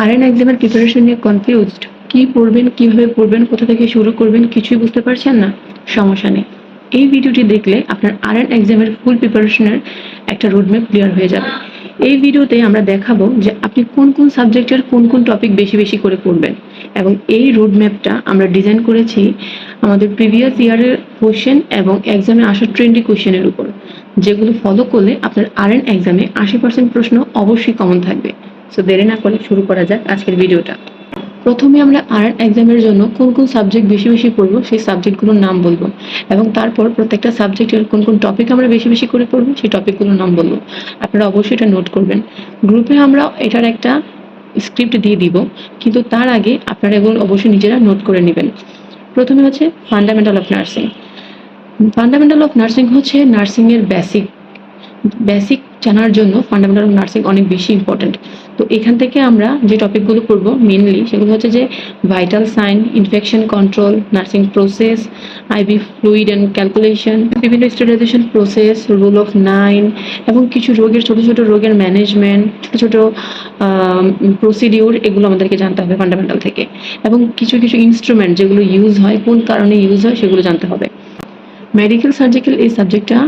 R এক্সামের preparation নিয়ে confused? কি পড়বেন, কিভাবে পড়বেন, কোথা থেকে শুরু করবেন কিছুই বুঝতে পারছেন না? সমস্যা নেই। এই ভিডিওটি দেখলে আপনার আরএন এক্সামের ফুল প্রিপারেশনের একটা রোডম্যাপ ক্লিয়ার হয়ে যাবে। এই ভিডিওতে আমরা দেখাবো যে আপনি কোন কোন সাবজেক্টের কোন কোন টপিক বেশি বেশি করে পড়বেন, এবং এই রোডম্যাপটা আমরা ডিজাইন করেছি আমাদের প্রিভিয়াস ইয়ারের কোয়েশ্চেন এবং এক্সামে আসা ট্রেন্ডি কোয়েশ্চেনের উপর, যেগুলো ফলো করলে আপনার আরএন এক্সামে 80% প্রশ্ন অবশ্যই কমন থাকবে। সো দেরি না করে শুরু করা যাক আজকের ভিডিওটা। প্রথমে আমরা আরএন এক্সামের জন্য কোন কোন সাবজেক্ট বেশি বেশি পড়বো সেই সাবজেক্টগুলোর নাম বলবো, এবং তারপর প্রত্যেকটা সাবজেক্টের কোন কোন টপিক আমরা বেশি বেশি করে পড়বো সেই টপিকগুলোর নাম বলবো। আপনারা অবশ্যই এটা নোট করবেন। গ্রুপে আমরা এটার একটা স্ক্রিপ্ট দিয়ে দিব, কিন্তু তার আগে আপনারা এগুলো অবশ্যই নিজেরা নোট করে নেবেন। প্রথমে হচ্ছে fundamental of nursing. Fundamental of nursing হচ্ছে নার্সিংয়ের বেসিক জানার জন্য ফান্ডামেন্টাল অফ নার্সিং অনেক বেশি ইম্পর্টেন্ট। তো এখান থেকে আমরা যে টপিকগুলো পড়বো মেনলি সেগুলো হচ্ছে যে vital sign, infection control, nursing process, IV fluid and calculation, বিভিন্ন স্টেরিলাইজেশন প্রসেস, রুল অফ 9, এবং কিছু রোগের ছোট ছোট রোগের ম্যানেজমেন্ট, ছোট ছোট প্রসিডিউর, এগুলো আমাদেরকে জানতে হবে ফান্ডামেন্টাল থেকে। এবং কিছু কিছু ইনস্ট্রুমেন্ট যেগুলো ইউজ হয়, কোন কারণে ইউজ হয় সেগুলো জানতে হবে। মেডিকেল সার্জিক্যাল এই সাবজেক্টটা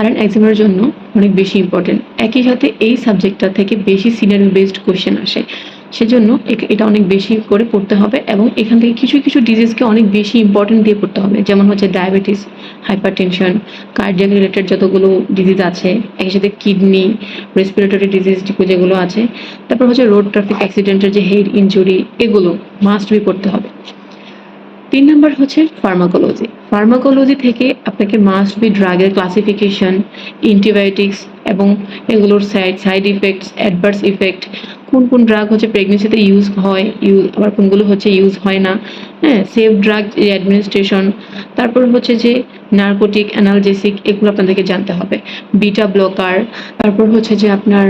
আরএন এক্সামের জন্য অনেক বেশি ইম্পর্টেন্ট। একই সাথে এই সাবজেক্টটা থেকে বেশি সিনারিও বেসড কোয়েশ্চেন আসে, সেজন্য এটা অনেক বেশি করে পড়তে হবে, এবং এখান থেকে কিছু কিছু ডিজিজকে অনেক বেশি ইম্পর্টেন্ট দিয়ে পড়তে হবে, যেমন হচ্ছে ডায়াবেটিস, হাইপারটেনশন, কার্ডিয়াক রিলেটেড যতগুলো ডিজিজ আছে, একই সাথে কিডনি, রেসপিরেটরি ডিজিজ যেগুলো আছে, তারপর হচ্ছে রোড ট্রাফিক অ্যাক্সিডেন্টের যে হেড ইনজুরি, এগুলো মাস্ট বি পড়তে হবে। 3 নাম্বার হচ্ছে ফার্মাকোলজি। ফার্মাকোলজি থেকে আপনাকে মাস্ট বি ড্রাগের ক্লাসিফিকেশন, অ্যান্টিবায়োটিক্স এবং এগুলোর সাইড ইফেক্টস, অ্যাডভার্স ইফেক্ট, কোন কোন ড্রাগ হচ্ছে প্রেগনেন্সিতে ইউজ হয়, আবার কোনগুলো হচ্ছে ইউজ হয় না, হ্যাঁ, সেফ ড্রাগ অ্যাডমিনিস্ট্রেশন, তারপর হচ্ছে যে নার্কোটিক, অ্যানালজেসিক, এগুলো আপনাদেরকে জানতে হবে, বিটা ব্লকার, তারপর হচ্ছে যে আপনার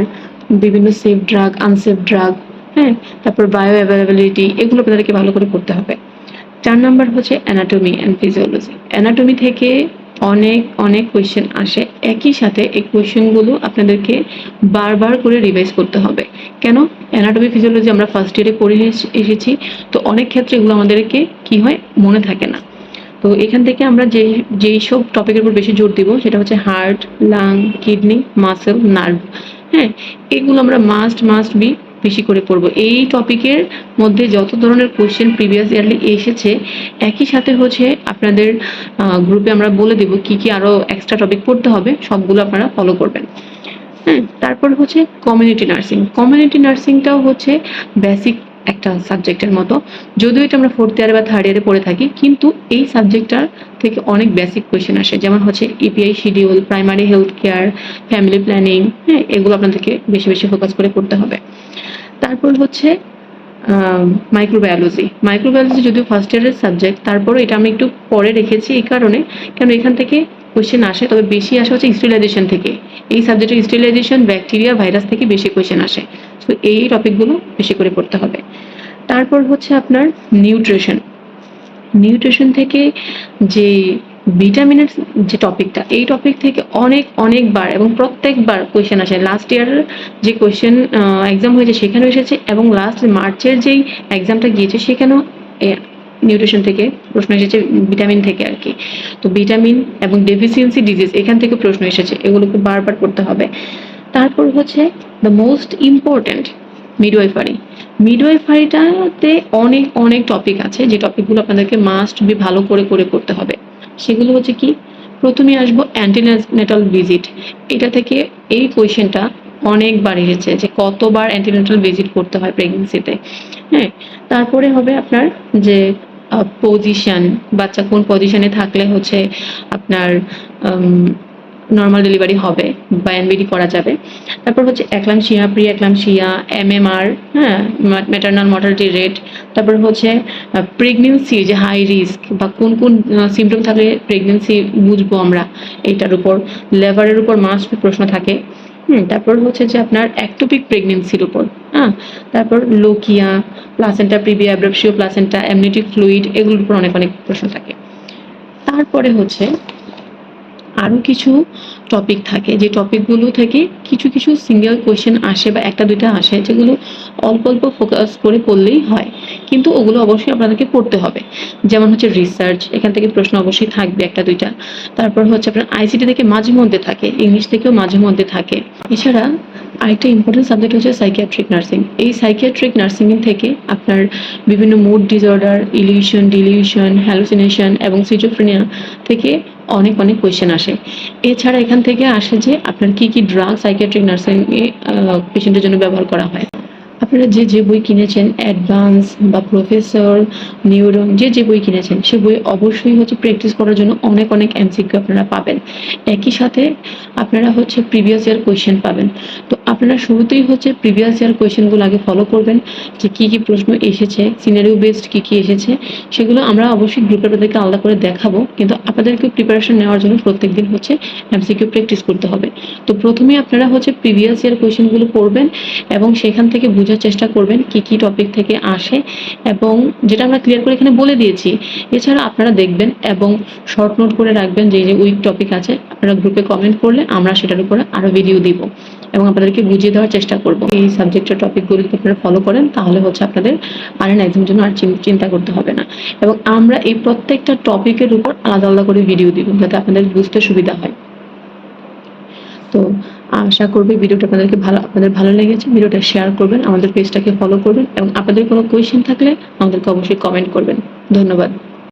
বিভিন্ন সেফ ড্রাগ, আনসেফ ড্রাগ, হ্যাঁ, তারপর বায়ো অ্যাভেলেবিলিটি, এগুলো আপনাদেরকে ভালো করে পড়তে হবে। 4 নাম্বার হচ্ছে অ্যানাটমি অ্যান্ড ফিজিওলজি। অ্যানাটমি থেকে অনেক অনেক কোয়েশ্চেন আসে, একই সাথে এই কোয়েশ্চেনগুলো আপনাদেরকে বারবার করে রিভাইজ করতে হবে। কেন? অ্যানাটমি ফিজিওলজি আমরা ফার্স্ট ইয়ারে পড়ে এসেছি, তো অনেক ক্ষেত্রে এগুলো আমাদেরকে কি হয়, মনে থাকে না। তো এখান থেকে আমরা যেই সব টপিকের উপর বেশি জোর দিব সেটা হচ্ছে heart, lung, kidney, muscle, nerve, হ্যাঁ, এগুলো আমরা মাস্ট বি বেশি করে পড়বো। এই টপিকের মধ্যে যত ধরনের কোয়েশ্চেন প্রিভিয়াস ইয়ারলি এসেছে, একই সাথে হচ্ছে আপনাদের গ্রুপে আমরা বলে দেব কি কি আরো এক্সট্রা টপিক পড়তে হবে, সবগুলো আপনারা ফলো করবেন। হ্যাঁ, তারপর হচ্ছে কমিউনিটি নার্সিং। কমিউনিটি নার্সিংটাও হচ্ছে বেসিক একটা সাবজেক্টের মতো, যদিও এটা আমরা 4th ইয়ারে বা 3rd ইয়ারে পড়ে থাকি, কিন্তু এই সাবজেক্টটার থেকে অনেক বেসিক কোয়েশ্চেন আসে, যেমন হচ্ছে EPI schedule, primary health care, family planning, হ্যাঁ, এগুলো আপনাদেরকে বেশি বেশি ফোকাস করে পড়তে হবে। তারপর হচ্ছে মাইক্রোবায়োলজি যদিও ফার্স্ট ইয়ারের সাবজেক্ট, তারপরও এটা আমি একটু পরে রেখেছি এই কারণে, কেন এখান থেকে কোয়েশ্চেন আসে, তবে বেশি আসে হচ্ছে স্টেরিলাইজেশন থেকে। এই সাবজেক্টের স্টেরিলাইজেশন, ব্যাকটেরিয়া, ভাইরাস থেকে বেশি কোয়েশ্চেন আসে, তো এই টপিকগুলো বেশি করে পড়তে হবে। তারপর হচ্ছে আপনার নিউট্রিশন থেকে যে ভিটামিনের যে টপিকটা, এই টপিক থেকে অনেকবার এবং প্রত্যেকবার কোয়েশ্চেন আসে। লাস্ট ইয়ারের যে কোয়েশ্চেন এক্সাম হয়েছে সেখানেও এসেছে, এবং লাস্ট মার্চের যেই এক্সামটা গিয়েছে সেখানেও নিউট্রিশন থেকে প্রশ্ন এসেছে, ভিটামিন থেকে আর কি। তো ভিটামিন এবং ডেফিসিয়েন্সি ডিজিজ এখান থেকে প্রশ্ন এসেছে, এগুলোকে বারবার পড়তে হবে। তারপর হচ্ছে দ্য মোস্ট ইম্পর্ট্যান্ট মিডওয়াইফারিটাতে অনেক টপিক আছে, যে টপিকগুলো আপনাদেরকে মাস্ট বি ভালো করে পড়তে হবে। সেগুলো হচ্ছে কি, প্রথমে আসবো অ্যান্টিনেটাল ভিজিট। এটা থেকে এই কোয়েশ্চেনটা অনেকবার এসেছে যে কতবার অ্যান্টিনেটাল ভিজিট করতে হয় প্রেগনেন্সিতে, হ্যাঁ। তারপরে হবে আপনার যে পজিশন, বাচ্চা কোন পজিশনে থাকলে হচ্ছে আপনার নর্মাল ডেলিভারি হবে বা এনবিডি করা যাবে। তারপর হচ্ছে একলামশিয়া, প্রি একলামশিয়া, এমএমআর, হ্যাঁ, ম্যাটারনাল মর্টালিটি রেট। তারপর হচ্ছে প্রেগনেন্সি যে হাই রিস্ক বা কোন কোন সিমটম থাকলে প্রেগনেন্সি বুঝবো আমরা, এটার উপর। লেভারের উপর মাস্ট প্রশ্ন থাকে। তারপর হচ্ছে যে আপনার একটোপিক প্রেগনেন্সির উপর, হ্যাঁ। তারপর lochia, placenta previa, abruptio placenta, amniotic fluid, এগুলোর উপর অনেক প্রশ্ন থাকে। তারপরে হচ্ছে আরও কিছু টপিক থাকে, যে টপিকগুলো থেকে কিছু কিছু সিঙ্গেল কোয়েশ্চেন আসে বা একটা দুইটা আসে, যেগুলো অল্প অল্প ফোকাস করে পড়লেই হয়, কিন্তু ওগুলো অবশ্যই আপনাদেরকে পড়তে হবে। যেমন হচ্ছে রিসার্চ, এখান থেকে প্রশ্ন অবশ্যই থাকবে একটা দুইটা। তারপর হচ্ছে আপনার আইসিটি থেকে মাঝে মধ্যে থাকে, ইংলিশ থেকেও মাঝে মধ্যে থাকে। এছাড়া আরেকটা ইম্পর্টেন্ট সাবজেক্ট হচ্ছে সাইকিয়াট্রিক নার্সিং। এই সাইকিয়াট্রিক নার্সিং থেকে আপনার বিভিন্ন mood disorder, illusion, delusion, hallucination এবং সিজোফ্রেনিয়া থেকে অনেক অনেক কোয়েশ্চেন আসে। এছাড়া এখান থেকে আসে যে আপনার কি কি ড্রাগ সাইকিয়াট্রিক নার্সিং এ পেশেন্টের জন্য ব্যবহার করা হয়। আপনারা যে যে বই কিনেছেন, অ্যাডভান্স বা প্রফেসর, নিউরন, যে যে বই কিনেছেন সে বই অবশ্যই হচ্ছে প্র্যাকটিস করার জন্য অনেক অনেক এমসিকিউ আপনারা পাবেন। একই সাথে আপনারা হচ্ছে প্রিভিয়াস ইয়ার কোয়েশ্চেন পাবেন। তো আপনারা শুরুতেই হচ্ছে প্রিভিয়াস ইয়ার কোয়েশ্চেনগুলো আগে ফলো করবেন, যে কি কি প্রশ্ন এসেছে, সিনারিও বেসড কি কি এসেছে, সেগুলো আমরা অবশ্যই গ্রুপে আপনাদেরকে আলাদা করে দেখাবো। কিন্তু আপনাদেরকে প্রিপারেশন নেওয়ার জন্য প্রত্যেকদিন হচ্ছে এমসিকিউ প্র্যাকটিস করতে হবে। তো প্রথমে আপনারা হচ্ছে প্রিভিয়াস ইয়ার কোয়েশ্চেনগুলো পড়বেন এবং সেখান থেকে বোঝার চেষ্টা করবেন কি কি টপিক থেকে আসে, এবং যেটা আমরা ক্লিয়ার করে এখানে বলে দিয়েছি। এছাড়া আপনারা দেখবেন এবং শর্ট নোট করে রাখবেন যে যে উইক টপিক আছে, আপনারা গ্রুপে কমেন্ট করলে আমরা সেটার উপরে আরও ভিডিও দিব এবং আপনাদেরকে বুঝিয়ে দেওয়ার চেষ্টা করব। এই সাবজেক্টের টপিকগুলো যদি আপনারা ফলো করেন তাহলে হচ্ছে আপনাদের আরএন এক্সামের জন্য আর চিন্তা করতে হবে না। এবং আমরা এই প্রত্যেকটা টপিকের উপর আলাদা আলাদা করে ভিডিও দিব যাতে আপনাদের বুঝতে সুবিধা হয়। তো আশা করবি ভিডিওটা আপনাদের ভালো লেগেছে। ভিডিওটা শেয়ার করবেন, আমাদের পেজটাকে ফলো করবেন এবং আপনাদের কোনো কোয়েশ্চেন থাকলে আমাদেরকে অবশ্যই কমেন্ট করবেন। ধন্যবাদ।